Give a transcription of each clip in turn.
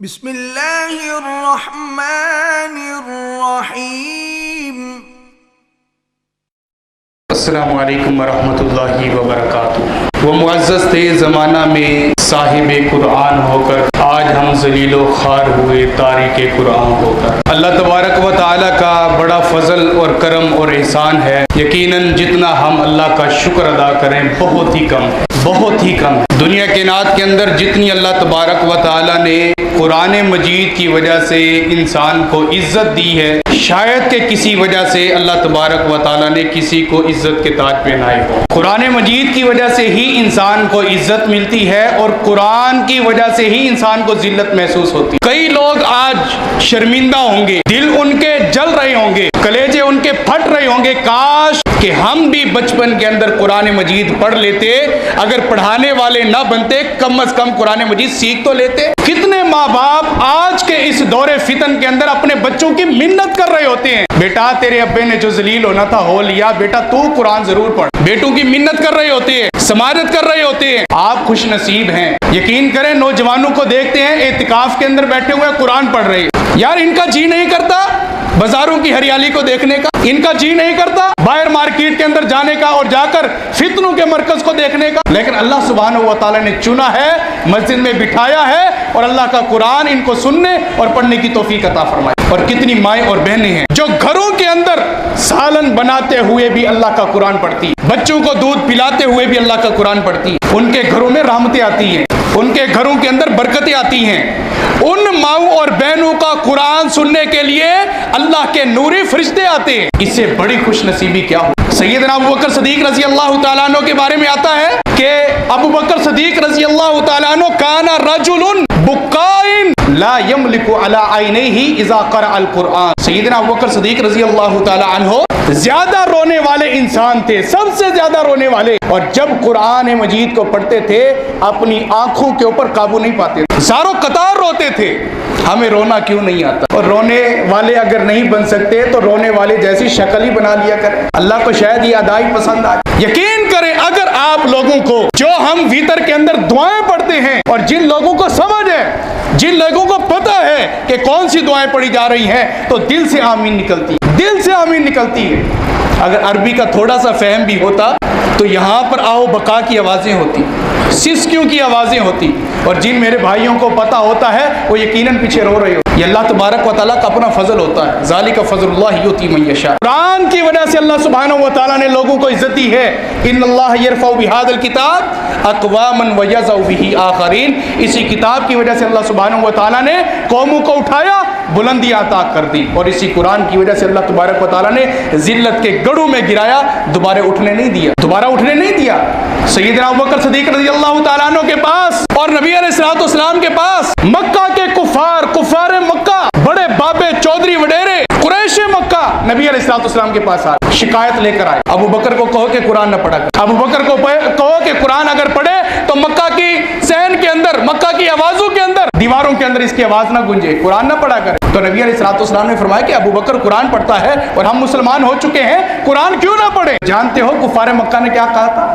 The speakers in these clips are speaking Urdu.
بسم اللہ الرحمن الرحیم۔ السلام علیکم ورحمۃ اللہ وبرکاتہ۔ وہ معزز تھے زمانہ میں صاحب قرآن ہو کر، آج ہم ذلیل و خوار ہوئے تارک قرآن ہو کر۔ اللہ تبارک و تعالیٰ کا بڑا فضل اور کرم اور احسان ہے، یقیناً جتنا ہم اللہ کا شکر ادا کریں بہت ہی کم ہے، بہت ہی کم ہے۔ دنیا کائنات کے اندر جتنی اللہ تبارک و تعالیٰ نے قرآن مجید کی وجہ سے انسان کو عزت دی ہے، شاید کہ کسی وجہ سے اللہ تبارک و تعالیٰ نے کسی کو عزت کے تاج پہنائے ہو۔ قرآن مجید کی وجہ سے ہی انسان کو عزت ملتی ہے اور قرآن کی وجہ سے ہی انسان کو ذلت محسوس ہوتی ہے۔ کئی لوگ آج شرمندہ ہوں گے، دل ان کے جل رہے ہوں گے، کلیجے ان کے پھٹ رہے ہوں گے، کاش کہ ہم بھی بچپن کے اندر قرآن مجید پڑھ لیتے، اگر پڑھانے والے نہ بنتے کم از کم قرآن مجید سیکھ تو لیتے۔ کتنے ماں باپ آج کے اس دور فتن کے اندر اپنے بچوں کی منت کر رہے ہوتے ہیں، بیٹا تیرے ابے نے جو ذلیل ہونا تھا ہو لیا، بیٹا تو قرآن ضرور پڑھ۔ بیٹوں کی منت کر رہے ہوتے ہیں، سماجت کر رہے ہوتے ہیں۔ آپ خوش نصیب ہیں، یقین کریں نوجوانوں کو دیکھتے ہیں اعتکاف کے اندر بیٹھے ہوئے قرآن پڑھ رہے ہیں، یار ان کا جی نہیں کرتا بازاروں کی ہریالی کو دیکھنے کا، ان کا جی نہیں کرتا باہر مارکیٹ کے اندر جانے کا اور جا کر فتنوں کے مرکز کو دیکھنے کا، لیکن اللہ سبحانہ و تعالیٰ نے چنا ہے، مسجد میں بٹھایا ہے اور اللہ کا قرآن ان کو سننے اور پڑھنے کی توفیق عطا فرمائے۔ اور کتنی مائیں اور بہنیں ہیں جو گھروں کے اندر سالن بناتے ہوئے بھی اللہ کا قرآن پڑھتی، بچوں کو دودھ پلاتے ہوئے بھی اللہ کا قرآن پڑھتی، ان کے گھروں میں رحمتیں آتی ہیں، ان کے گھروں کے اندر برکتیں آتی ہیں۔ ان ماؤں اور بہنوں کا قرآن سننے کے لیے اللہ کے نوری فرشتے آتے ہیں، اس سے بڑی خوش نصیبی کیا ہو۔ سیدنا ابو بکر صدیق رضی اللہ تعالیٰ عنہ کے بارے میں آتا ہے کہ ابو بکر صدیق رضی اللہ تعالیٰ عنہ کانا رجل بکائن لا یملک علی عینیہ اذا قرأ القرآن۔ سیدنا ابو بکر صدیق رضی اللہ تعالیٰ عنہ زیادہ رونے والے انسان تھے، سب سے زیادہ رونے والے، اور جب قرآن مجید کو پڑھتے تھے اپنی آنکھوں کے اوپر قابو نہیں پاتے تھے، زاروں قطار روتے تھے۔ ہمیں رونا کیوں نہیں آتا؟ اور رونے والے اگر نہیں بن سکتے تو رونے والے جیسی شکل ہی بنا لیا کریں، اللہ کو شاید یہ ادائی پسند آئے۔ یقین کریں اگر آپ لوگوں کو جو ہم ویتر کے اندر دعائیں پڑھتے ہیں، اور جن لوگوں کو سمجھ ہے، جن لوگوں کو پتہ ہے کہ کون سی دعائیں پڑھی جا رہی ہیں، تو دل سے آمین نکلتی ہے، دل سے آمین نکلتی ہے۔ اگر عربی کا تھوڑا سا فہم بھی ہوتا تو یہاں پر آؤ بقا کی آوازیں ہوتی، سسکیوں کی آوازیں ہوتی، اور جن میرے بھائیوں کو پتہ ہوتا ہے وہ یقیناً پیچھے رو رہے ہو۔ یہ اللہ تبارک و تعالیٰ کا اپنا فضل ہوتا ہے، ذالک فضل اللہ یؤتی من یشاء۔ قرآن کی وجہ سے اللہ سبحانہ و تعالیٰ نے لوگوں کو عزت دی ہے، ان اللہ یرفع بہذا الکتاب اقواما ویضع بہ آخرین۔ اسی کتاب کی وجہ سے اللہ سبحانہ و تعالیٰ نے قوموں کو اٹھایا، بلندی عطا کر دی، اور اسی قرآن کی وجہ سے اللہ تبارک و تعالیٰ نے ذلت کے گڑھوں میں گرایا، دوبارہ اٹھنے نہیں دیا، دوبارہ اٹھنے نہیں دیا۔ سیدنا ابوبکر صدیق رضی اللہ تعالیٰ عنہ کے پاس اور نبی علیہ الصلوۃ والسلام کے پاس مکہ کے کفار مکہ، بڑے بابے چودھری وڈیرے قریش مکہ نبی علیہ الصلوۃ والسلام کے پاس آئے، شکایت لے کر آئے، ابو بکر کو کہو کہ قرآن نہ پڑھا کر، ابو بکر کو کہو کہ قرآن اگر پڑھے تو مکہ کی صحن کے اندر، مکہ کی آوازوں کے اندر، دیواروں کے اندر اس کی آواز نہ گونجے، قرآن نہ پڑھا کرے۔ تو نبی علیہ الصلوۃ والسلام نے فرمایا کہ ابو بکر قرآن پڑھتا ہے اور ہم مسلمان ہو چکے ہیں، قرآن کیوں نہ پڑھے؟ جانتے ہو کفار مکہ نے کیا کہا تھا؟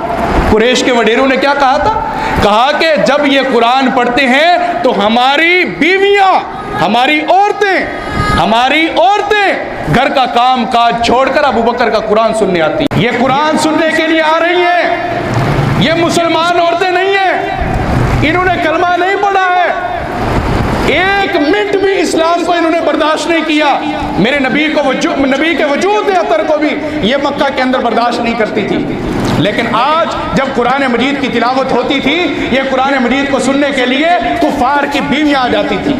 قریش کے وڈیروں نے کیا کہا تھا؟ کہا کہ جب یہ قرآن پڑھتے ہیں تو ہماری بیویاں، ہماری عورتیں گھر کا کام کاج چھوڑ کر ابو بکر کا قرآن سننے آتی، یہ قرآن سننے کے لیے آ رہی ہیں، یہ مسلمان عورتیں نہیں ہیں، انہوں نے کلمہ نہیں پڑھا ہے، ایک منٹ بھی اسلام کو انہوں نے برداشت نہیں کیا، میرے نبی کے وجود اطہر کو بھی یہ مکہ کے اندر برداشت نہیں کرتی تھی۔ لیکن آج جب قرآن مجید کی تلاوت ہوتی تھی، یہ قرآن مجید کو سننے کے لیے کفار کی بیویاں آ جاتی تھی،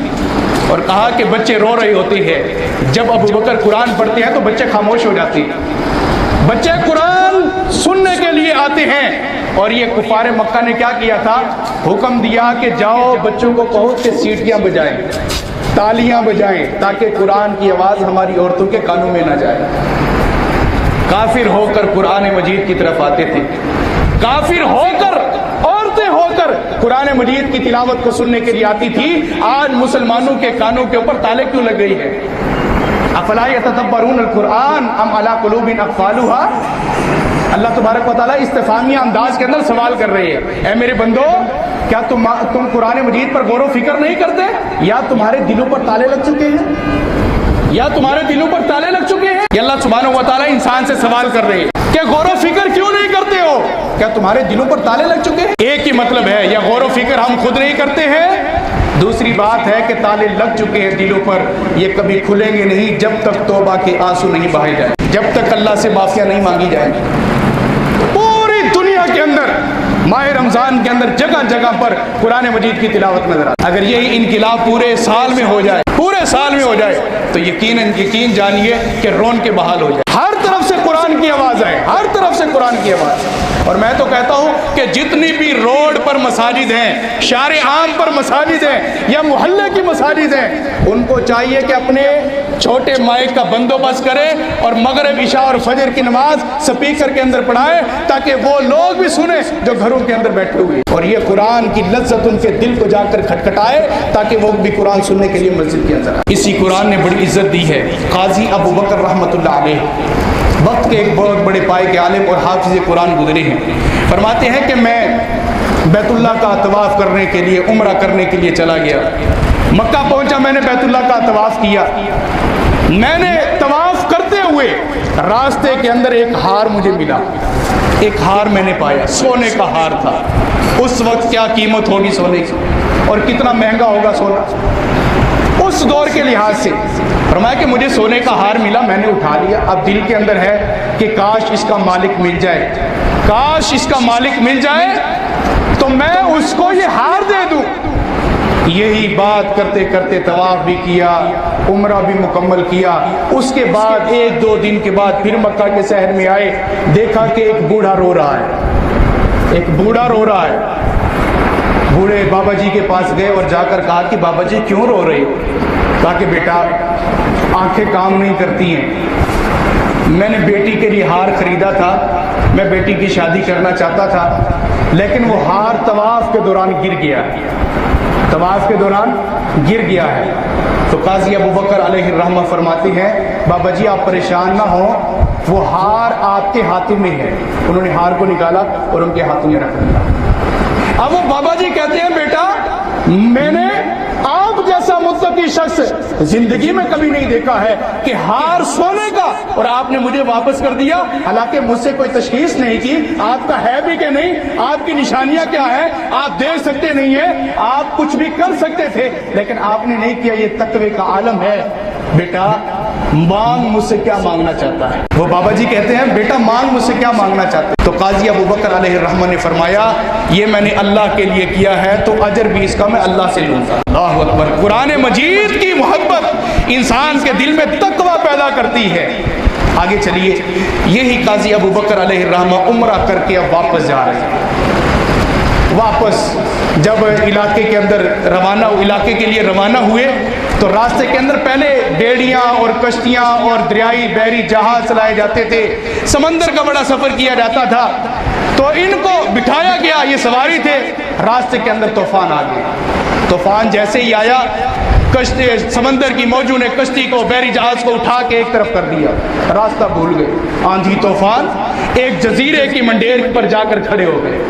اور کہا کہ بچے رو رہے ہوتے ہیں، جب ابو بکر قرآن پڑھتے ہیں تو بچے خاموش ہو جاتے ہیں، بچے قرآن سننے کے لیے آتے ہیں۔ اور یہ کفار مکہ نے کیا کیا تھا؟ حکم دیا کہ جاؤ بچوں کو کہو کہ سیٹیاں بجائیں، تالیاں بجائیں، تاکہ قرآن کی آواز ہماری عورتوں کے کانوں میں نہ جائے۔ کافر ہو کر قرآن مجید کی طرف آتے تھے، کافر ہو کر، عورتیں ہو کر قرآن مجید کی تلاوت کو سننے کے لیے آتی تھی۔ آج مسلمانوں کے کانوں کے اوپر تالے کیوں لگ گئی ہے؟ افلا یتدبرون القرآن ام علی قلوب اقفالها۔ اللہ تبارک و تعالیٰ استفہامیہ انداز کے اندر سوال کر رہے ہیں، اے میرے بندو کیا تم قرآن مجید پر غور و فکر نہیں کرتے؟ یا تمہارے دلوں پر تالے لگ چکے ہیں؟ یا تمہارے دلوں پر تالے لگ چکے ہیں؟ یہ اللہ سبحانہ و تعالیٰ انسان سے سوال کر رہے ہیں کہ غور و فکر کیوں نہیں کرتے ہو؟ کیا تمہارے دلوں پر تالے لگ چکے ہیں؟ ایک ہی مطلب ہے، یا غور و فکر ہم خود نہیں کرتے ہیں، دوسری بات ہے کہ تالے لگ چکے ہیں دلوں پر، یہ کبھی کھلیں گے نہیں جب تک توبہ کے آنسو نہیں بہائے جائیں، جب تک اللہ سے معافیاں نہیں مانگی جائیں گی۔ پوری دنیا کے اندر ماہ رمضان کے اندر جگہ جگہ پر قرآن مجید کی تلاوت نظر آتی ہے۔ اگر یہی انقلاب پورے سال میں ہو جائے، پورے سال میں ہو جائے، تو یقین جانیے کہ رون کے بحال ہو جائے۔ ہر طرف سے قرآن کی آواز ہے، ہر طرف سے قرآن کی آواز ہے۔ اور میں تو کہتا ہوں کہ جتنی بھی روڈ پر مساجد ہیں، شارع عام پر مساجد ہیں، یا محلے کی مساجد ہیں، ان کو چاہیے کہ اپنے چھوٹے مائک کا بندوبست کریں اور مغرب، عشاء اور فجر کی نماز سپیکر کے اندر پڑھائیں، تاکہ وہ لوگ بھی سنیں جو گھروں کے اندر بیٹھے ہوئے، اور یہ قرآن کی لذت ان کے دل کو جا کر کھٹکھٹائے، تاکہ وہ بھی قرآن سننے کے لیے مسجد کے اندر آئے۔ اسی قرآن نے بڑی عزت دی ہے۔ قاضی ابو بکر رحمۃ اللہ علیہ وقت کے ایک بہت بڑے پائے کے عالم اور حافظ قرآن گزرے ہیں، فرماتے ہیں کہ میں بیت اللہ کا طواف کرنے کے لیے، عمرہ کرنے کے لیے چلا گیا، مکہ پہنچا، میں نے بیت اللہ کا طواف کیا، میں نے طواف کرتے ہوئے راستے کے اندر ایک ہار مجھے ملا، ایک ہار میں نے پایا، سونے کا ہار تھا۔ اس وقت کیا قیمت ہوگی سونے کی، اور کتنا مہنگا ہوگا سونا اس دور کے لحاظ سے۔ فرمایا کہ مجھے سونے کا ہار ملا، میں نے اٹھا لیا۔ اب دل کے اندر ہے کہ کاش اس کا مالک مل جائے، کاش اس کا مالک مل جائے تو میں اس کو یہ ہار دے دوں۔ یہی بات کرتے کرتے طواف بھی کیا، عمرہ بھی مکمل کیا۔ اس کے بعد ایک دو دن کے بعد پھر مکہ کے شہر میں آئے، دیکھا کہ ایک بوڑھا رو رہا ہے، ایک بوڑھا رو رہا ہے۔ بوڑھے بابا جی کے پاس گئے اور جا کر کہا کہ بابا جی کیوں رو رہے ہو؟ کہا کہ بیٹا آنکھیں کام نہیں کرتی ہیں، میں نے بیٹی کے لیے ہار خریدا تھا، میں بیٹی کی شادی کرنا چاہتا تھا، لیکن وہ ہار طواف کے دوران گر گیا، طواف کے دوران گر گیا ہے۔ تو قاضی ابو بکر علیہ الرحمہ فرماتے ہیں بابا جی آپ پریشان نہ ہوں، وہ ہار آپ کے ہاتھوں میں ہے۔ انہوں نے ہار کو نکالا اور ان کے ہاتھوں میں رکھ دیا۔ اب وہ بابا جی کہتے ہیں بیٹا میں نے آپ جیسا متقی شخص زندگی میں کبھی نہیں دیکھا ہے کہ ہار سونے کا اور آپ نے مجھے واپس کر دیا، حالانکہ مجھ سے کوئی تشخیص نہیں کی آپ کا ہے بھی کہ نہیں، آپ کی نشانیاں کیا ہیں آپ دیکھ سکتے نہیں ہیں، آپ کچھ بھی کر سکتے تھے لیکن آپ نے نہیں کیا۔ یہ تقوی کا عالم ہے۔ بیٹا مانگ مجھ سے کیا مانگنا چاہتا ہے؟ وہ بابا جی کہتے ہیں بیٹا مانگ مجھ سے کیا مانگنا چاہتا ہے؟ تو قاضی ابو بکر علیہ الرحمہ نے فرمایا یہ میں نے اللہ کے لیے کیا ہے تو اجر بھی اس کا میں اللہ سے لوں گا۔ اللہ اکبر۔ قرآن مجید کی محبت انسان کے دل میں تقوی پیدا کرتی ہے۔ آگے چلیے، یہی قاضی ابو بکر علیہ الرحمہ عمرہ کر کے اب واپس جا رہے ہیں۔ واپس جب علاقے کے اندر علاقے کے لیے روانہ ہوئے تو راستے کے اندر پہلے بیڑیاں اور کشتیاں اور دریائی بحری جہاز چلائے جاتے تھے، سمندر کا بڑا سفر کیا جاتا تھا، تو ان کو بٹھایا گیا، یہ سواری تھے۔ راستے کے اندر طوفان آ گیا۔ طوفان جیسے ہی آیا کشتی سمندر کی موجوں نے کشتی کو بحری جہاز کو اٹھا کے ایک طرف کر دیا، راستہ بھول گئے۔ آندھی طوفان ایک جزیرے کی منڈیر پر جا کر کھڑے ہو گئے۔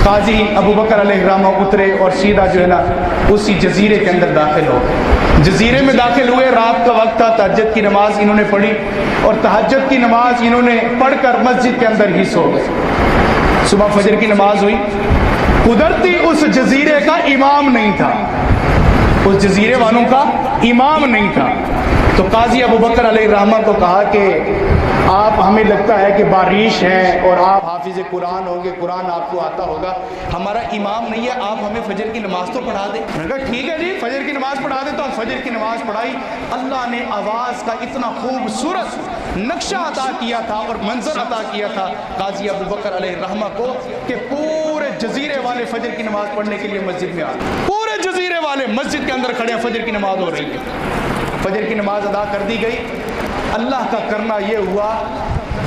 قاضی ابو بکر علیہ الرحمہ اترے اور سیدھا جو ہے نا اسی جزیرے کے اندر داخل ہو گئے۔ جزیرے میں داخل ہوئے، رات کا وقت تھا، تہجد کی نماز انہوں نے پڑھی اور تہجد کی نماز انہوں نے پڑھ کر مسجد کے اندر ہی سو گئے۔ صبح فجر کی نماز ہوئی، قدرتی اس جزیرے کا امام نہیں تھا، اس جزیرے والوں کا امام نہیں تھا۔ تو قاضی ابو بکر علیہ الرحمہ کو کہا کہ آپ ہمیں لگتا ہے کہ بارش ہیں اور آپ حافظ قرآن ہوں گے، قرآن آپ کو آتا ہوگا، ہمارا امام نہیں ہے، آپ ہمیں فجر کی نماز تو پڑھا دیں۔ میں نے کہا ٹھیک ہے جی فجر کی نماز پڑھا دیں۔ تو ہم فجر کی نماز پڑھائی۔ اللہ نے آواز کا اتنا خوبصورت نقشہ عطا کیا تھا اور منظر عطا کیا تھا قاضی ابو بکر علیہ الرحمہ کو کہ پورے جزیرے والے فجر کی نماز پڑھنے کے لیے مسجد میں آئے۔ پورے جزیرے والے مسجد کے اندر کھڑے ہیں، فجر کی نماز ہو رہی ہے۔ فجر کی نماز ادا کر دی گئی۔ اللہ کا کرنا یہ ہوا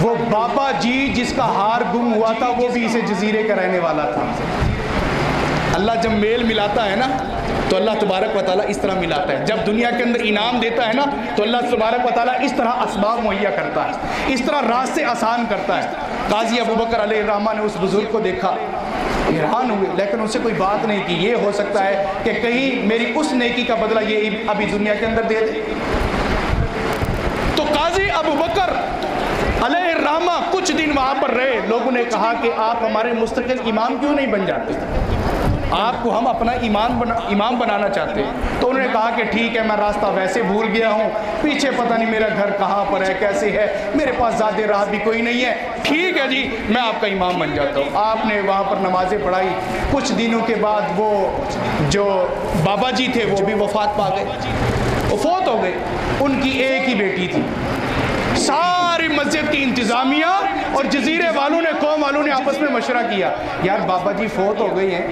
وہ بابا جی جس کا ہار گم ہوا تھا وہ بھی اسے جزیرے کا رہنے والا تھا۔ اللہ جب میل ملاتا ہے نا تو اللہ تبارک و تعالیٰ اس طرح ملاتا ہے۔ جب دنیا کے اندر انعام دیتا ہے نا تو اللہ تبارک و تعالیٰ اس طرح اسباب مہیا کرتا ہے، اس طرح راستے آسان کرتا ہے۔ قاضی ابو بکر علیہ الرحمہ نے اس بزرگ کو دیکھا حیران ہوئے، لیکن ان سے کوئی بات نہیں کی. یہ ہو سکتا ہے کہ کہیں میری اس نیکی کا بدلہ یہ ابھی دنیا کے اندر دے دے. تو قاضی ابوبکر علیہ الرحمہ کچھ دن وہاں پر رہے. لوگوں نے کہا کہ آپ ہمارے مستقل امام کیوں نہیں بن جاتے؟ آپ کو ہم اپنا امام بنانا چاہتے ہیں. تو انہوں نے کہا کہ ٹھیک ہے، میں راستہ ویسے بھول گیا ہوں، پیچھے پتہ نہیں میرا گھر کہاں پر ہے، کیسے ہے، میرے پاس زیادہ راہ بھی کوئی نہیں ہے، ٹھیک ہے جی میں آپ کا امام بن جاتا ہوں. آپ نے وہاں پر نمازیں پڑھائی. کچھ دنوں کے بعد وہ جو بابا جی تھے وہ بھی وفات پا گئے، وہ فوت ہو گئے. ان کی ایک ہی بیٹی تھی. ساری مسجد کی انتظامیہ اور جزیرے والوں نے، قوم والوں نے آپس میں مشورہ کیا، یار بابا جی فوت ہو گئی ہیں،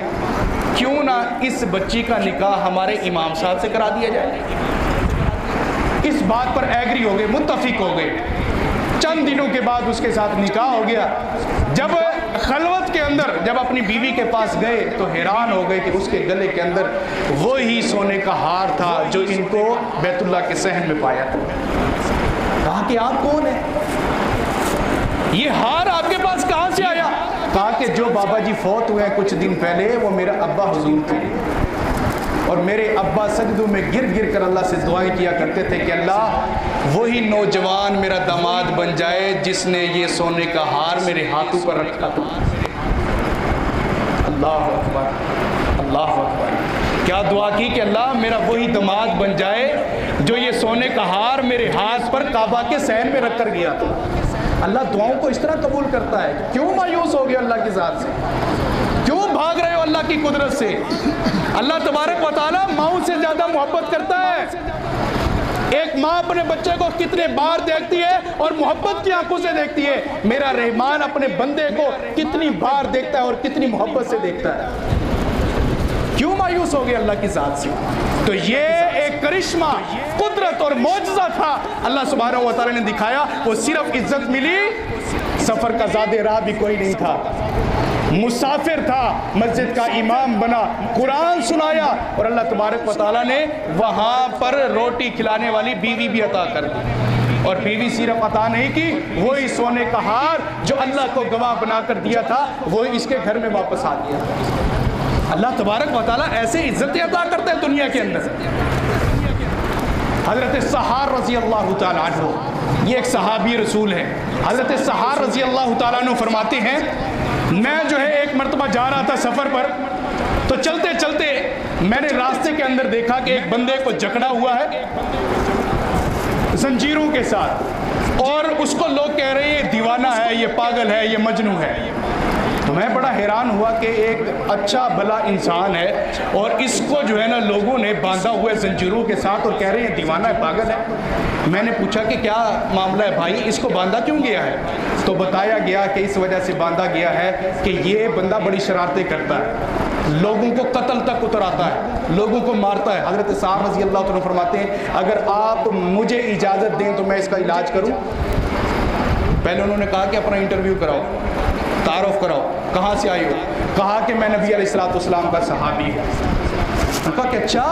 کیوں نہ اس بچی کا نکاح ہمارے امام صاحب سے کرا دیا جائے. اس بات پر ایگری ہو گئے، متفق ہو گئے. چند دنوں کے بعد اس کے ساتھ نکاح ہو گیا. جب خلوت کے اندر جب اپنی بیوی کے پاس گئے تو حیران ہو گئے کہ اس کے گلے کے اندر وہی سونے کا ہار تھا جو ان کو بیت اللہ کے صحن میں پایا تھا. کہا کہ آپ کون ہیں؟ یہ ہار آپ کے پاس کہاں سے آیا؟ کہا کہ جو بابا جی فوت ہوئے ہیں کچھ دن پہلے وہ میرا ابا حضور تھے، اور میرے ابا سجدوں میں گر گر کر اللہ سے دعائیں کیا کرتے تھے کہ اللہ وہی نوجوان میرا داماد بن جائے جس نے یہ سونے کا ہار میرے ہاتھوں پر رکھا تھا. اللہ اکبر، اللہ اکبر. کیا دعا کی کہ اللہ میرا وہی داماد بن جائے جو یہ سونے کا ہار میرے ہاتھ پر کعبہ کے صحن میں رکھ کر گیا تھا. اللہ دعاؤں کو اس طرح قبول کرتا ہے. کیوں مایوس ہو گیا اللہ کی ذات سے؟ کیوں بھاگ رہے ہو اللہ کی قدرت سے؟ اللہ تبارک و تعالیٰ ماؤں سے زیادہ محبت کرتا ہے. ایک ماں اپنے بچے کو کتنے بار دیکھتی ہے اور محبت کی آنکھوں سے دیکھتی ہے. میرا رحمان اپنے بندے کو کتنی بار دیکھتا ہے اور کتنی محبت سے دیکھتا ہے. کیوں مایوس ہو گئے اللہ کی ذات سے؟ تو یہ ایک کرشمہ، قدرت اور معجزہ تھا اللہ سبحانہ و تعالیٰ نے دکھایا. وہ صرف عزت ملی، سفر کا زیادہ راہ بھی کوئی نہیں تھا، مسافر تھا، مسجد کا امام بنا، قرآن سنایا، اور اللہ تبارک و تعالیٰ نے وہاں پر روٹی کھلانے والی بیوی بھی عطا کر دی. اور بیوی صرف عطا نہیں کی، وہی سونے کا ہار جو اللہ کو گواہ بنا کر دیا تھا وہی اس کے گھر میں واپس آ گیا. اللہ تبارک و تعالیٰ ایسے عزتیں عطا کرتے ہیں دنیا کے اندر. حضرت سحار رضی اللہ تعالیٰ عنہ، یہ ایک صحابی رسول ہے. حضرت سحار رضی اللہ تعالیٰ عنہ فرماتے ہیں میں جو ہے ایک مرتبہ جا رہا تھا سفر پر، تو چلتے چلتے میں نے راستے کے اندر دیکھا کہ ایک بندے کو جکڑا ہوا ہے زنجیروں کے ساتھ، اور اس کو لوگ کہہ رہے ہیں یہ دیوانہ ہے، یہ پاگل ہے، یہ مجنون ہے. تو میں بڑا حیران ہوا کہ ایک اچھا بھلا انسان ہے اور اس کو جو ہے نا لوگوں نے باندھا ہوا ہے زنجیروں کے ساتھ اور کہہ رہے ہیں دیوانہ ہے، پاگل ہے. میں نے پوچھا کہ کیا معاملہ ہے بھائی، اس کو باندھا کیوں گیا ہے؟ تو بتایا گیا کہ اس وجہ سے باندھا گیا ہے کہ یہ بندہ بڑی شرارتیں کرتا ہے، لوگوں کو قتل تک اتراتا ہے، لوگوں کو مارتا ہے. حضرت سعد رضی اللہ عنہ فرماتے ہیں اگر آپ مجھے اجازت دیں تو میں اس کا علاج کروں. پہلے انہوں نے کہا کہ اپنا انٹرویو کراؤ، تعارف کراؤ، کہاں سے آئے ہو؟ کہا کہ میں نبی علیہ السلام کا صحابی ہوں. کہا کہ اچھا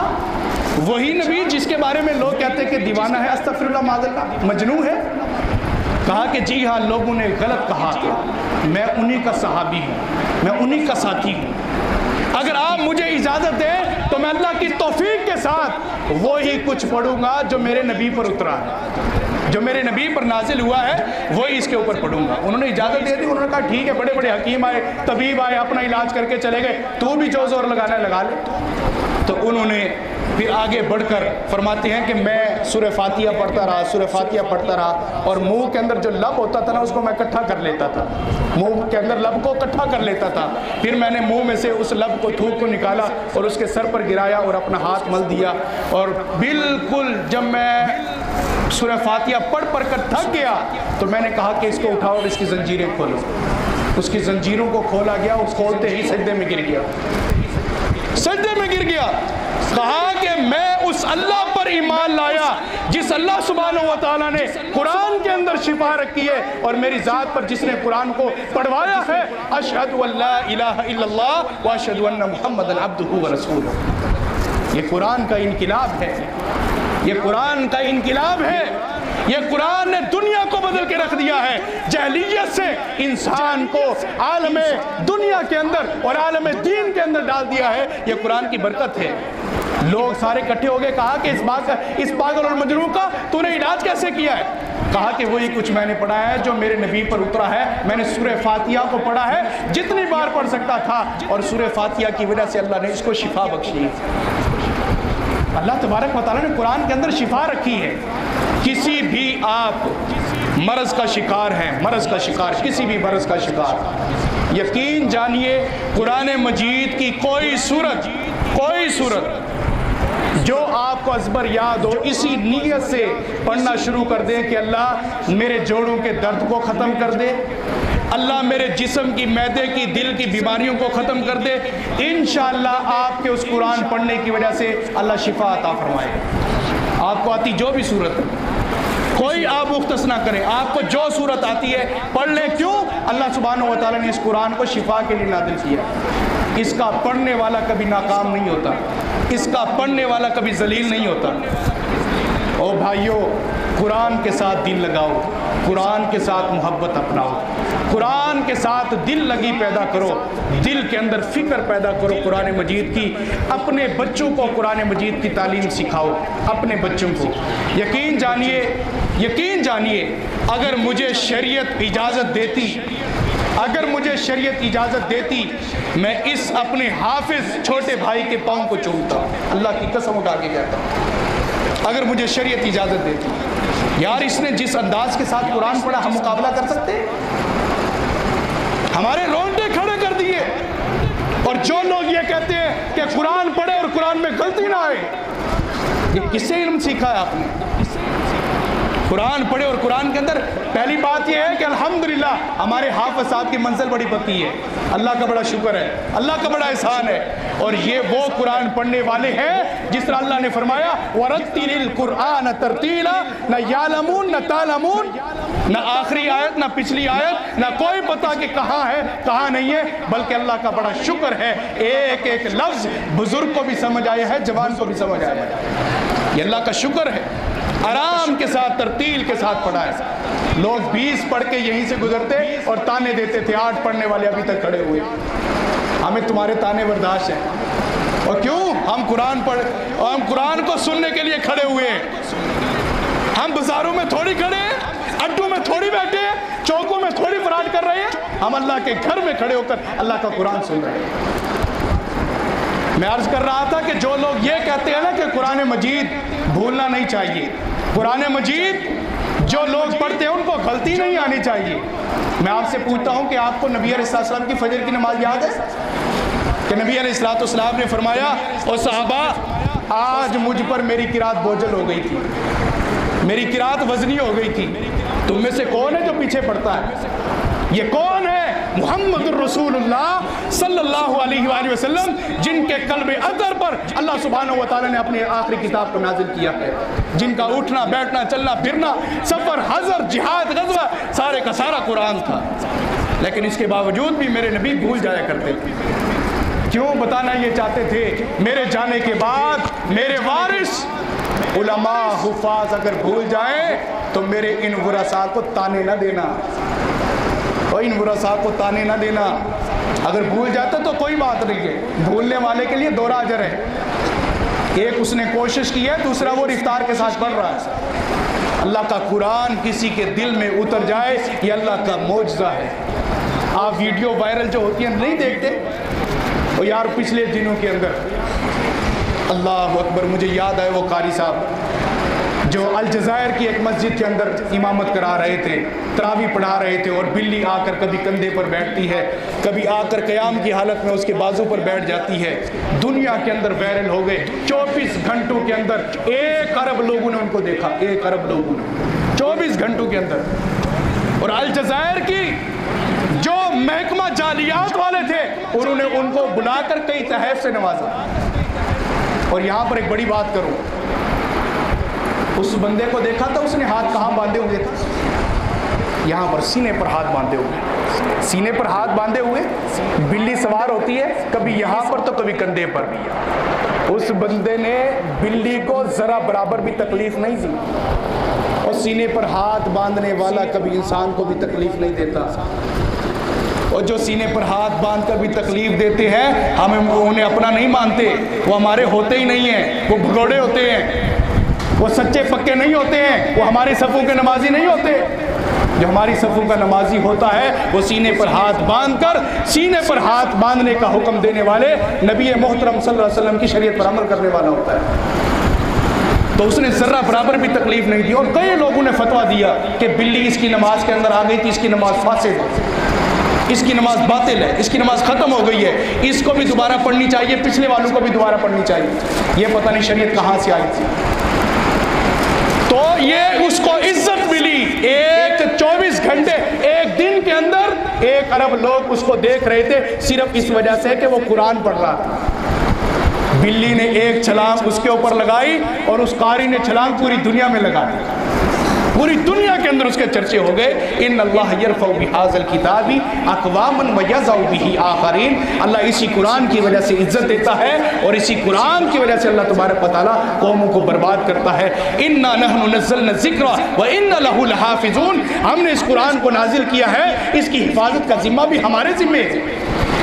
وہی نبی جس کے بارے میں لوگ کہتے ہیں کہ دیوانہ ہے، استغفر اللہ معاذ اللہ، مجنون ہے؟ کہا کہ جی ہاں لوگوں نے غلط کہا تھا، میں انہی کا صحابی ہوں، میں انہی کا ساتھی ہوں. اگر آپ مجھے اجازت دیں تو میں اللہ کی توفیق کے ساتھ وہی کچھ پڑھوں گا جو میرے نبی پر اترا ہے، جو میرے نبی پر نازل ہوا ہے وہی اس کے اوپر پڑھوں گا. انہوں نے اجازت دے دی. انہوں نے کہا ٹھیک ہے. بڑے بڑے حکیم آئے، طبیب آئے، اپنا علاج کر کے چلے گئے. تو بھی جو زور لگانا ہے لگا لے. تو انہوں نے پھر آگے بڑھ کر فرماتے ہیں کہ میں سورہ فاتحہ پڑھتا رہا، سورہ فاتحہ پڑھتا رہا، اور منہ کے اندر جو لب ہوتا تھا نا اس کو میں اکٹھا کر لیتا تھا، منہ کے اندر لب کو اکٹھا کر لیتا تھا. پھر میں نے منہ میں سے اس لب کو تھوک کو نکالا اور اس کے سر پر گرایا اور اپنا ہاتھ مل دیا. اور بالکل جب میں سورہ فاتحہ پڑھ کر تھک گیا تو میں نے کہا کہ اس کو اٹھاؤ اور اس کی زنجیریں کھولو. اس کی زنجیروں کو کھولا گیا، اس کھولتے ہی سجدے میں گر گیا، سجدے میں گر گیا. کہا کہ میں اس اللہ پر ایمان لایا جس اللہ سبحانہ و تعالیٰ نے قرآن کے اندر شفا رکھی ہے اور میری ذات پر جس نے قرآن کو پڑھوایا ہے. اشہد ان لا الہ الا اللہ واشہد ان محمدا عبدہ ورسولہ. یہ قرآن کا انقلاب ہے، یہ قرآن کا انقلاب ہے. یہ قرآن نے دنیا کو بدل کے رکھ دیا ہے، جہلیت سے انسان کو عالم دنیا کے اندر اور عالم دین کے اندر ڈال دیا ہے۔ یہ قرآن کی برکت ہے۔ لوگ سارے اکٹھے ہو گئے، کہا کہ اس پاگل اور مجنون کا تو نے علاج کیسے کیا ہے؟ کہا کہ وہی کچھ میں نے پڑھا ہے جو میرے نبی پر اترا ہے، میں نے سورہ فاتحہ کو پڑھا ہے جتنی بار پڑھ سکتا تھا، اور سورہ فاتحہ کی وجہ سے اللہ نے اس کو شفا بخشی۔ اللہ تبارک و تعالیٰ نے قرآن کے اندر شفا رکھی ہے۔ کسی بھی آپ مرض کا شکار ہیں، مرض کا شکار، کسی بھی مرض کا شکار، یقین جانیے قرآن مجید کی کوئی صورت جو آپ کو ازبر یاد ہو، اسی نیت سے پڑھنا شروع کر دیں کہ اللہ میرے جوڑوں کے درد کو ختم کر دے، اللہ میرے جسم کی، معدے کی، دل کی بیماریوں کو ختم کر دے، انشاءاللہ آپ کے اس قرآن پڑھنے کی وجہ سے اللہ شفا عطا فرمائے گا۔ آپ کو آتی جو بھی صورت، کوئی آپ مختص نہ کریں، آپ کو جو صورت آتی ہے پڑھ لیں۔ کیوں؟ اللہ سبحانہ و تعالیٰ نے اس قرآن کو شفا کے لیے نازل کیا۔ اس کا پڑھنے والا کبھی ناکام نہیں ہوتا، اس کا پڑھنے والا کبھی ذلیل نہیں ہوتا۔ او بھائیو، قرآن کے ساتھ دل لگاؤ، قرآن کے ساتھ محبت اپناؤ، قرآن کے ساتھ دل لگی پیدا کرو، دل کے اندر فکر پیدا کرو قرآن مجید کی۔ اپنے بچوں کو قرآن مجید کی تعلیم سکھاؤ، اپنے بچوں کو۔ یقین جانیے اگر مجھے شریعت اجازت دیتی میں اس اپنے حافظ چھوٹے بھائی کے پاؤں کو چومتا، اللہ کی قسم اٹھا کے کہتا ہوں، اگر مجھے شریعت اجازت دیتی۔ یار اس نے جس انداز کے ساتھ قرآن پڑھا، ہم مقابلہ کر سکتے؟ ہمارے رونگٹے کھڑے کر دیے۔ اور جو لوگ یہ کہتے ہیں کہ قرآن پڑھے اور قرآن میں غلطی نہ آئے، یہ کس سے علم سیکھا ہے آپ نے؟ قرآن پڑھے اور قرآن کے اندر پہلی بات یہ ہے کہ الحمدللہ ہمارے حافظ صاحب کی منزل بڑی پکی ہے، اللہ کا بڑا شکر ہے، اللہ کا بڑا احسان ہے۔ اور یہ وہ قرآن پڑھنے والے ہیں جس طرح اللہ نے فرمایا وَرَتِّلِ الْقُرْآنَ تَرْتِيلًا، نہ یعلمون نہ تعلمون، نہ آخری آیت نہ پچھلی آیت، نہ کوئی پتا کہ کہاں ہے کہاں نہیں ہے، بلکہ اللہ کا بڑا شکر ہے ایک ایک لفظ بزرگ کو بھی سمجھ آیا ہے، جوان کو بھی سمجھ آیا ہے۔ یہ اللہ کا شکر ہے، آرام کے ساتھ ترتیل کے ساتھ پڑھا ہے۔ لوگ 20 پڑھ کے یہیں سے گزرتے اور تانے دیتے تھے، 8 پڑھنے والے ابھی تک کھڑے ہوئے۔ ہمیں تمہارے تانے برداشت ہیں، اور کیوں؟ ہم قرآن کو سننے کے لیے کھڑے ہوئے ہیں۔ ہم بازاروں میں تھوڑی کھڑے ہیں، اڈوں میں تھوڑی بیٹھے ہیں، چوکوں میں تھوڑی فراڈ کر رہے ہیں، ہم اللہ کے گھر میں کھڑے ہو کر اللہ کا قرآن سن رہے ہیں۔ میں عرض کر رہا تھا کہ جو لوگ یہ کہتے ہیں نا کہ قرآن مجید بھولنا نہیں چاہیے، قرآن مجید جو لوگ پڑھتے ہیں ان کو غلطی نہیں آنی چاہیے، میں آپ سے پوچھتا ہوں کہ آپ کو نبی علیہ السلام کی فجر کی نماز یاد ہے کہ نبی علیہ السلام نے فرمایا اور صحابہ آج مجھ پر میری قرات بوجھل ہو گئی تھی، میری قرات وزنی ہو گئی تھی، تم میں سے کون ہے جو پیچھے پڑتا ہے؟ یہ کون ہے؟ محمد الرسول اللہ صلی اللہ علیہ وآلہ وسلم، جن کے قلب اطہر پر اللہ سبحانہ و تعالیٰ نے اپنے آخری کتاب کو نازل کیا ہے، جن کا اٹھنا بیٹھنا چلنا پھرنا سفر حضر جہاد غزوہ سارے کا سارا قرآن تھا، لیکن اس کے باوجود بھی میرے نبی بھول جایا کرتے تھے۔ کیوں؟ بتانا یہ چاہتے تھے میرے جانے کے بعد میرے وارث علماء حفاظ اگر بھول جائیں تو میرے ان ورثاء کو تانے نہ دینا، اور ان ورثاء کو تانے نہ دینا۔ اگر بھول جاتا تو کوئی بات نہیں ہے، بھولنے والے کے لیے 2 اجر ہے، ایک اس نے کوشش کی ہے، دوسرا وہ رفتار کے ساتھ پڑھ رہا ہے۔ اللہ کا قرآن کسی کے دل میں اتر جائے یہ اللہ کا معجزہ ہے۔ آپ ویڈیو وائرل جو ہوتی ہیں نہیں دیکھتے؟ اور یار پچھلے دنوں کے اندر اللہ اکبر، مجھے یاد آئے وہ قاری صاحب جو الجزائر کی ایک مسجد کے اندر امامت کرا رہے تھے، تراویح پڑھا رہے تھے، اور بلی آ کر کبھی کندھے پر بیٹھتی ہے، کبھی آ کر قیام کی حالت میں اس کے بازو پر بیٹھ جاتی ہے۔ دنیا کے اندر وائرل ہو گئے، 24 گھنٹوں کے اندر 1 ارب لوگوں نے ان کو دیکھا، 1 ارب لوگوں نے 24 گھنٹوں کے اندر۔ اور الجزائر کی جو محکمہ جعلیات والے تھے انہوں نے ان کو بلا کر کئی تحائف سے نوازا۔ اور یہاں پر ایک بڑی بات کروں، اس بندے کو دیکھا تھا، اس نے ہاتھ کہاں باندھے ہوئے تھے؟ یہاں پر سینے پر ہاتھ باندھے ہوئے، سینے پر ہاتھ باندھے ہوئے، بلی سوار ہوتی ہے کبھی یہاں پر تو کبھی کندھے پر بھی۔ اس بندے نے بلی کو ذرا برابر بھی تکلیف نہیں دی، اور سینے پر ہاتھ باندھنے والا کبھی انسان کو بھی تکلیف نہیں دیتا، اور جو سینے پر ہاتھ باندھ کر بھی تکلیف دیتے ہیں ہم انہیں اپنا نہیں مانتے، وہ ہمارے ہوتے ہی نہیں ہیں، وہ بھگوڑے ہوتے ہیں، وہ سچے پکے نہیں ہوتے ہیں، وہ ہماری صفوں کے نمازی نہیں ہوتے۔ جو ہماری صفوں کا نمازی ہوتا ہے وہ سینے پر ہاتھ باندھ کر، سینے پر ہاتھ باندھنے کا حکم دینے والے نبی محترم صلی اللہ علیہ وسلم کی شریعت پر عمل کرنے والا ہوتا ہے۔ تو اس نے ذرہ برابر بھی تکلیف نہیں دی، اور کئی لوگوں نے فتویٰ دیا کہ بلی اس کی نماز کے اندر آ گئی تھی، اس کی نماز فاسد ہے، اس کی نماز باطل ہے، اس کی نماز ختم ہو گئی ہے، اس کو بھی دوبارہ پڑھنی چاہیے، پچھلے والوں کو بھی دوبارہ پڑھنی چاہیے۔ یہ پتہ نہیں شریعت کہاں سے آئی تھی۔ تو یہ اس کو عزت ملی، ایک 24 گھنٹے ایک دن کے اندر 1 ارب لوگ اس کو دیکھ رہے تھے، صرف اس وجہ سے کہ وہ قرآن پڑھ رہا تھا۔ بلی نے ایک چھلانگ اس کے اوپر لگائی اور اس قاری نے چھلانگ پوری دنیا میں لگا دی، پوری دنیا کے اندر اس کے چرچے ہو گئے۔ ان اللہ یرفع بہذا الکتاب اقواما ویضع بہ آخرین، اللہ اسی قرآن کی وجہ سے عزت دیتا ہے، اور اسی قرآن کی وجہ سے اللہ تبارک و تعالیٰ قوموں کو برباد کرتا ہے۔ انا نحن نزلنا الذکر وانا لہ لحافظون، ہم نے اس قرآن کو نازل کیا ہے، اس کی حفاظت کا ذمہ بھی ہمارے ذمہ ہے،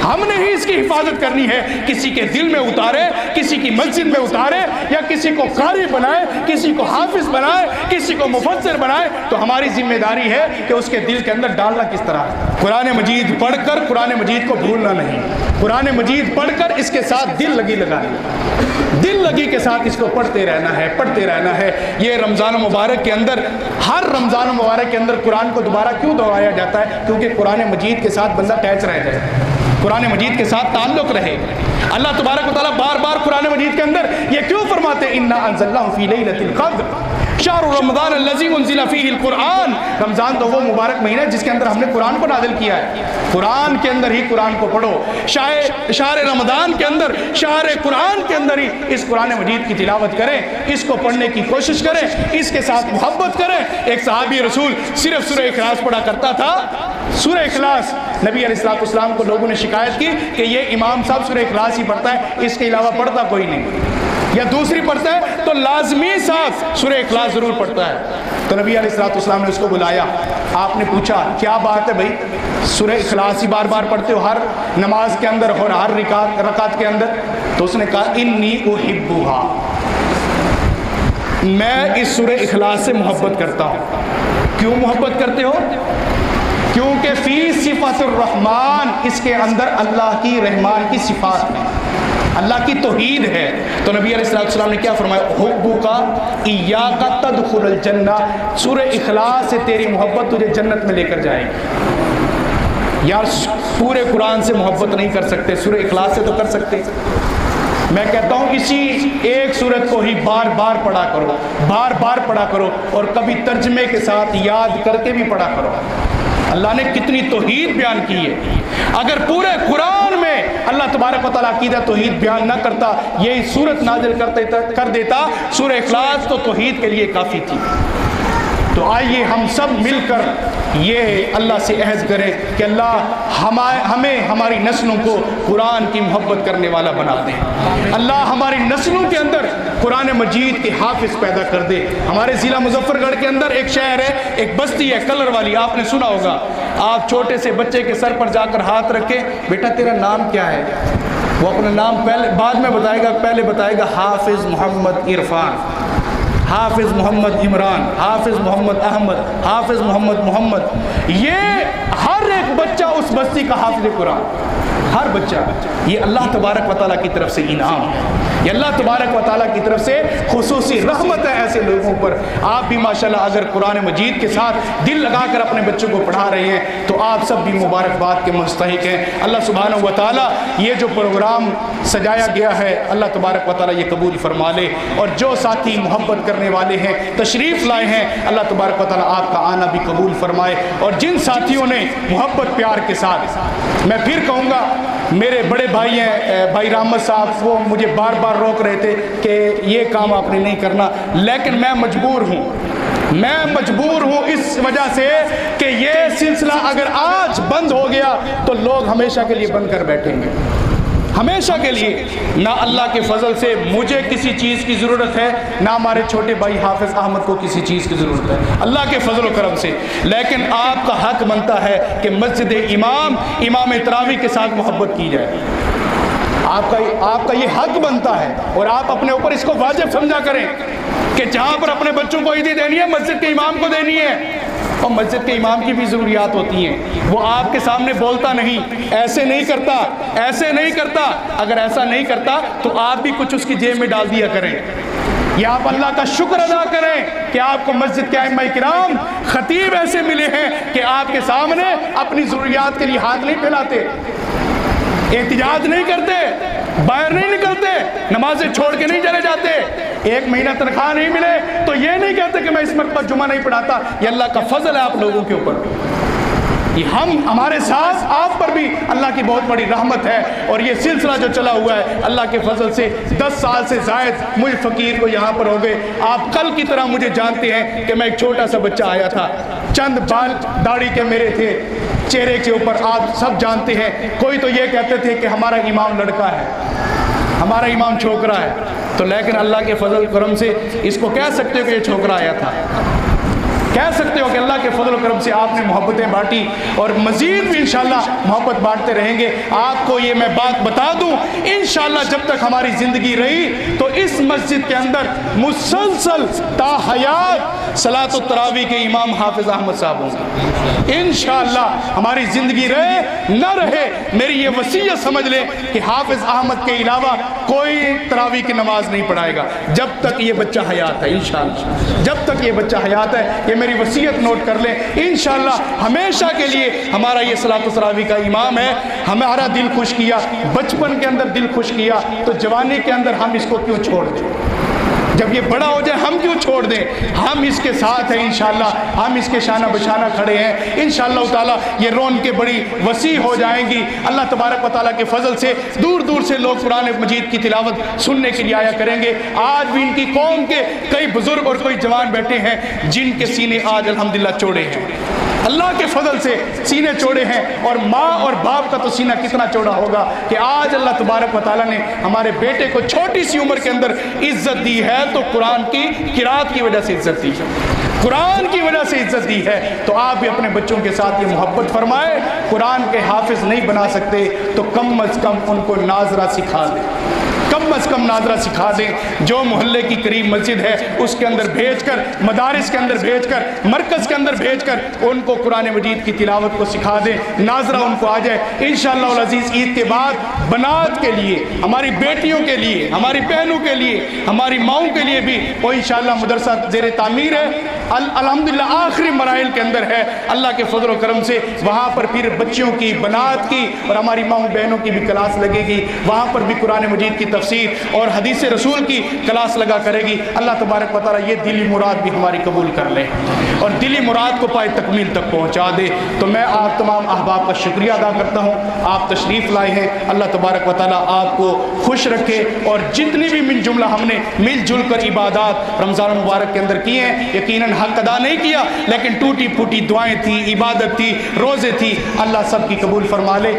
ہم نے ہی اس کی حفاظت کرنی ہے۔ کسی کے دل میں اتارے، کسی کی مسجد میں اتارے، یا کسی کو قاری بنائے، کسی کو حافظ بنائے، کسی کو مفسر بنائے، تو ہماری ذمہ داری ہے کہ اس کے دل کے اندر ڈالنا کس طرح ہے۔ قرآن مجید پڑھ کر قرآن مجید کو بھولنا نہیں، قرآن مجید پڑھ کر اس کے ساتھ دل لگی لگانی، دل لگی کے ساتھ اس کو پڑھتے رہنا ہے، پڑھتے رہنا ہے۔ یہ رمضان مبارک کے اندر، ہر رمضان مبارک کے اندر قرآن کو دوبارہ کیوں دہرایا جاتا ہے؟ کیونکہ قرآن مجید کے ساتھ بندہ اٹیچ رہ جائے، قرآن مجید کے ساتھ تعلق رہے۔ اللہ تبارک و تعالیٰ بار بار قرآن مجید کے اندر یہ کیوں فرماتے ہیں انا انزلناہ فی لیلۃ القدر شہر رمضان الذی انزل فیہ القرآن، رمضان تو وہ مبارک مہینہ ہے جس کے اندر ہم نے قرآن کو نازل کیا ہے، قرآن کے اندر ہی قرآن کو پڑھو، شہر رمضان کے اندر، شہر قرآن کے اندر ہی اس قرآن مجید کی تلاوت کریں، اس کو پڑھنے کی کوشش کریں، اس کے ساتھ محبت کریں۔ ایک صحابی رسول صرف سورہ اخلاص پڑھا کرتا تھا، سورہ اخلاص، نبی علیہ السلام کو لوگوں نے شکایت کی کہ یہ امام صاحب سورہ اخلاص ہی پڑھتا ہے، اس کے علاوہ پڑھتا کوئی نہیں، یا دوسری پڑھتا ہے تو لازمی ساتھ سورہ اخلاص ضرور پڑھتا ہے۔ تو نبی علیہ السلام نے اس کو بلایا، آپ نے پوچھا کیا بات ہے بھائی، سورہ اخلاص ہی بار بار پڑھتے ہو ہر نماز کے اندر اور ہر رکعت کے اندر؟ تو اس نے کہا انی احبھا، میں اس سورہ اخلاص سے محبت کرتا ہوں۔ کیوں محبت کرتے ہو؟ کیونکہ فی صفات الرحمن، اس کے اندر اللہ کی رحمان کی صفات ہے، اللہ کی توحید ہے۔ تو نبی علیہ السلام نے کیا فرمایا؟ حبک ایاک تدخل الجنہ، سورہ اخلاص سے تیری محبت تجھے جنت میں لے کر جائے گی۔ یار پورے قرآن سے محبت نہیں کر سکتے، سورہ اخلاص سے تو کر سکتے۔ میں کہتا ہوں اسی ایک سورت کو ہی بار بار پڑھا کرو، بار بار پڑھا کرو، اور کبھی ترجمے کے ساتھ یاد کر کے بھی پڑھا کرو۔ اللہ نے کتنی توحید بیان کی ہے، اگر پورے قرآن میں اللہ تبارک و تعالیٰ عقیدہ توحید بیان نہ کرتا، یہی سورت نازل کر دیتا، سورہ اخلاص تو توحید کے لیے کافی تھی۔ تو آئیے ہم سب مل کر یہ اللہ سے عہد کریں کہ اللہ ہمیں ہماری نسلوں کو قرآن کی محبت کرنے والا بنا دے، اللہ ہماری نسلوں کے اندر قرآن مجید کے حافظ پیدا کر دے۔ ہمارے ضلع مظفر گڑھ کے اندر ایک شہر ہے، ایک بستی ہے کلر والی، آپ نے سنا ہوگا۔ آپ چھوٹے سے بچے کے سر پر جا کر ہاتھ رکھیں، بیٹا تیرا نام کیا ہے؟ وہ اپنا نام پہلے بعد میں بتائے گا، پہلے بتائے گا حافظ محمد عرفان، حافظ محمد عمران، حافظ محمد احمد، حافظ محمد۔ یہ ہر ایک بچہ اس بستی کا حافظ قرآن، ہر بچہ۔ یہ اللہ تبارک و تعالیٰ کی طرف سے انعام ہے، یہ اللہ تبارک و تعالیٰ کی طرف سے خصوصی رحمت ہے ایسے لوگوں پر۔ آپ بھی ماشاءاللہ اگر قرآن مجید کے ساتھ دل لگا کر اپنے بچوں کو پڑھا رہے ہیں تو آپ سب بھی مبارکباد کے مستحق ہیں۔ اللہ سبحانہ و تعالیٰ یہ جو پروگرام سجایا گیا ہے اللہ تبارک و تعالیٰ یہ قبول فرما لے، اور جو ساتھی محبت کرنے والے ہیں تشریف لائے ہیں اللہ تبارک و تعالیٰ آپ کا آنا بھی قبول فرمائے، اور جن ساتھیوں نے محبت پیار کے ساتھ، میں پھر کہوں گا میرے بڑے بھائی ہیں بھائی رحمت صاحب، وہ مجھے بار بار روک رہے تھے کہ یہ کام آپ نے نہیں کرنا، لیکن میں مجبور ہوں اس وجہ سے کہ یہ سلسلہ اگر آج بند ہو گیا تو لوگ ہمیشہ کے لیے بند کر بیٹھیں گے۔ ہمیشہ کے لیے نہ اللہ کے فضل سے مجھے کسی چیز کی ضرورت ہے، نہ ہمارے چھوٹے بھائی حافظ احمد کو کسی چیز کی ضرورت ہے اللہ کے فضل و کرم سے، لیکن آپ کا حق بنتا ہے کہ مسجد امام تراویح کے ساتھ محبت کی جائے۔ آپ کا یہ حق بنتا ہے، اور آپ اپنے اوپر اس کو واجب سمجھا کریں کہ جہاں پر اپنے بچوں کو عیدی دینی ہے مسجد کے امام کو دینی ہے، اور مسجد کے امام کی بھی ضروریات ہوتی ہیں، وہ آپ کے سامنے بولتا نہیں، ایسے نہیں کرتا، اگر ایسا نہیں کرتا تو آپ بھی کچھ اس کی جیب میں ڈال دیا کریں، یا آپ اللہ کا شکر ادا کریں کہ آپ کو مسجد کے ائمہ کرام خطیب ایسے ملے ہیں کہ آپ کے سامنے اپنی ضروریات کے لیے ہاتھ نہیں پھیلاتے، احتجاج نہیں کرتے، باہر نہیں نکلتے، نمازیں چھوڑ کے نہیں چلے جاتے، ایک مہینہ تنخواہ نہیں ملے تو یہ نہیں کہتے کہ میں اس مرتبہ جمعہ نہیں پڑھاتا۔ یہ اللہ کا فضل ہے آپ لوگوں کے اوپر، یہ ہمارے ساتھ آپ پر بھی اللہ کی بہت بڑی رحمت ہے، اور یہ سلسلہ جو چلا ہوا ہے اللہ کے فضل سے 10 سال سے زائد مجھ فقیر کو یہاں پر ہو گئے۔ آپ کل کی طرح مجھے جانتے ہیں کہ میں ایک چھوٹا سا بچہ آیا تھا، چند بال داڑھی کے میرے تھے چہرے کے اوپر، آپ سب جانتے ہیں، کوئی تو یہ کہتے تھے کہ ہمارا امام لڑکا ہے، ہمارا امام چھوکرا ہے، تو لیکن اللہ کے فضل کرم سے اس کو کہہ سکتے ہو کہ یہ چھوکرا آیا تھا، کہہ سکتے ہو کہ اللہ کے فضل و کرم سے آپ نے محبتیں بانٹی، اور مزید بھی انشاءاللہ محبت بانٹتے رہیں گے۔ آپ کو یہ میں بات بتا دوں، انشاءاللہ جب تک ہماری زندگی رہی تو اس مسجد کے اندر مسلسل تا حیات صلاۃ التراویح کے امام حافظ احمد صاحب ہوں گے، انشاءاللہ ہماری زندگی رہے نہ رہے، میری یہ وصیت سمجھ لیں کہ حافظ احمد کے علاوہ کوئی تراویح کی نماز نہیں پڑھائے گا جب تک یہ بچہ حیات ہے، انشاءاللہ جب تک یہ بچہ حیات ہے، یہ میری وصیت نوٹ کر لیں، انشاءاللہ ہمیشہ کے لیے ہمارا یہ صلاۃ التراویح کا امام ہے، ہمارا دل خوش کیا، بچپن کے اندر دل خوش کیا، تو جوانی کے اندر ہم اس کو کیوں چھوڑ دیں؟ جب یہ بڑا ہو جائے ہم کیوں چھوڑ دیں؟ ہم اس کے ساتھ ہیں انشاءاللہ، ہم اس کے شانہ بشانہ کھڑے ہیں انشاءاللہ تعالی، یہ رونقیں بڑی وسیع ہو جائیں گی اللہ تبارک و تعالیٰ کے فضل سے، دور دور سے لوگ قرآن مجید کی تلاوت سننے کے لیے آیا کریں گے۔ آج بھی ان کی قوم کے کئی بزرگ اور کوئی جوان بیٹھے ہیں جن کے سینے آج الحمدللہ چوڑے ہیں، اللہ کے فضل سے سینے چوڑے ہیں، اور ماں اور باپ کا تو سینہ کتنا چوڑا ہوگا کہ آج اللہ تبارک و تعالیٰ نے ہمارے بیٹے کو چھوٹی سی عمر کے اندر عزت دی ہے، تو قرآن کی قرات کی وجہ سے عزت دی ہے، قرآن کی وجہ سے عزت دی ہے، تو آپ بھی اپنے بچوں کے ساتھ یہ محبت فرمائے، قرآن کے حافظ نہیں بنا سکتے تو کم از کم ان کو ناظرہ سکھا دیں، کم از کم ناظرہ سکھا دیں، جو محلے کی قریب مسجد ہے اس کے اندر بھیج کر، مدارس کے اندر بھیج کر، مرکز کے اندر بھیج کر ان کو قرآن مجید کی تلاوت کو سکھا دیں، ناظرہ ان کو آ جائے انشاءاللہ العزیز۔ عید کے بعد بنات کے لیے، ہماری بیٹیوں کے لیے، ہماری بہنوں کے لیے، ہماری ماؤں کے لیے بھی وہ انشاءاللہ مدرسہ زیر تعمیر ہے، الحمدللہ آخری مراحل کے اندر ہے، اللہ کے فضل و کرم سے وہاں پر پھر بچیوں کی، بنات کی اور ہماری ماؤں بہنوں کی بھی کلاس لگے گی، وہاں پر بھی قرآن مجید کی تفسیر اور حدیث رسول کی کلاس لگا کرے گی۔ اللہ تبارک و تعالیٰ یہ دلی مراد بھی ہماری قبول کر لے اور دلی مراد کو پائے تکمیل تک پہنچا دے۔ تو میں آپ تمام احباب کا شکریہ ادا کرتا ہوں، آپ تشریف لائے ہیں، اللہ تبارک و تعالیٰ آپ کو خوش رکھے، اور جتنی بھی من جملہ ہم نے مل جل کر عبادات رمضان مبارک کے اندر کی ہیں، یقیناً حق ادا نہیں کیا لیکن ٹوٹی پھوٹی دعائیں تھی، عبادت تھی، روزے تھی، اللہ سب کی قبول فرما لے۔